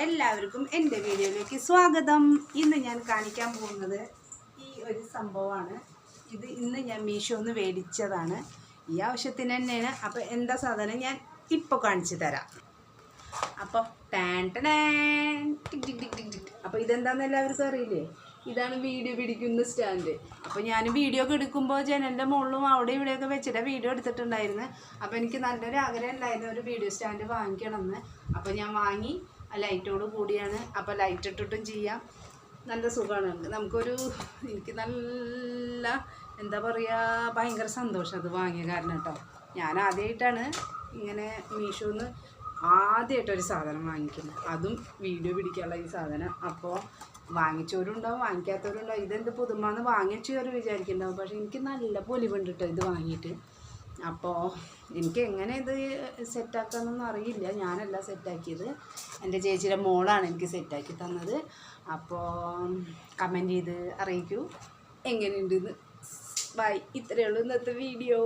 എല്ലാവർക്കും എൻ്റെ വീഡിയോയിലേക്ക് സ്വാഗതം. ഇന്ന് ഞാൻ കാണിക്കാൻ പോകുന്നത് ഈ ഒരു സംഭവമാണ്. ഇത് ഇന്ന് ഞാൻ മീഷോന്ന് മേടിച്ചതാണ്. ഈ ആവശ്യത്തിന് തന്നെയാണ്. അപ്പോൾ എന്താ സാധനം ഞാൻ ഇപ്പോൾ കാണിച്ചു തരാം. അപ്പോൾ അപ്പോൾ ഇതെന്താണെന്ന് എല്ലാവർക്കും അറിയില്ലേ? ഇതാണ് വീഡിയോ പിടിക്കുന്ന സ്റ്റാൻഡ്. അപ്പോൾ ഞാൻ വീഡിയോ ഒക്കെ എടുക്കുമ്പോൾ ജനലിൻ്റെ മുകളിലും അവിടെ ഇവിടെയൊക്കെ വെച്ചിട്ട് വീഡിയോ എടുത്തിട്ടുണ്ടായിരുന്നു. അപ്പോൾ എനിക്ക് നല്ലൊരു ആഗ്രഹം ഉണ്ടായിരുന്നു ഒരു വീഡിയോ സ്റ്റാൻഡ് വാങ്ങിക്കണമെന്ന്. അപ്പോൾ ഞാൻ വാങ്ങി. ലൈറ്റോട് കൂടിയാണ്. അപ്പോൾ ലൈറ്റ് ഇട്ടിട്ടും ചെയ്യാം. നല്ല സുഖമാണ്. എനിക്ക് നല്ല എന്താ പറയുക, ഭയങ്കര സന്തോഷം അത് വാങ്ങിയ കാരണം കേട്ടോ. ഞാൻ ആദ്യമായിട്ടാണ് ഇങ്ങനെ മീഷോന്ന് ആദ്യമായിട്ടൊരു സാധനം വാങ്ങിക്കുന്നത്, അതും വീഡിയോ പിടിക്കാനുള്ള ഈ സാധനം. അപ്പോൾ വാങ്ങിച്ചവരുണ്ടാവും, വാങ്ങിക്കാത്തവരുണ്ടാവും. ഇതെന്ത് പുതുമാന്ന് വാങ്ങിച്ചവർ വിചാരിക്കുന്നുണ്ടാവും. പക്ഷേ എനിക്ക് നല്ല പൊലിവുണ്ട് കേട്ടോ ഇത് വാങ്ങിയിട്ട്. അപ്പോൾ എനിക്ക് എങ്ങനെ ഇത് സെറ്റാക്കാമെന്നൊന്നും അറിയില്ല. ഞാനല്ല സെറ്റാക്കിയത്, എൻ്റെ ചേച്ചിയുടെ മോളാണ് എനിക്ക് സെറ്റാക്കി തന്നത്. അപ്പോൾ കമൻറ്റ് ചെയ്ത് അറിയിക്കൂ എങ്ങനെയുണ്ടെന്ന്. ബൈ. ഇത്രയേ ഉള്ളൂ ഇന്നത്തെ വീഡിയോ.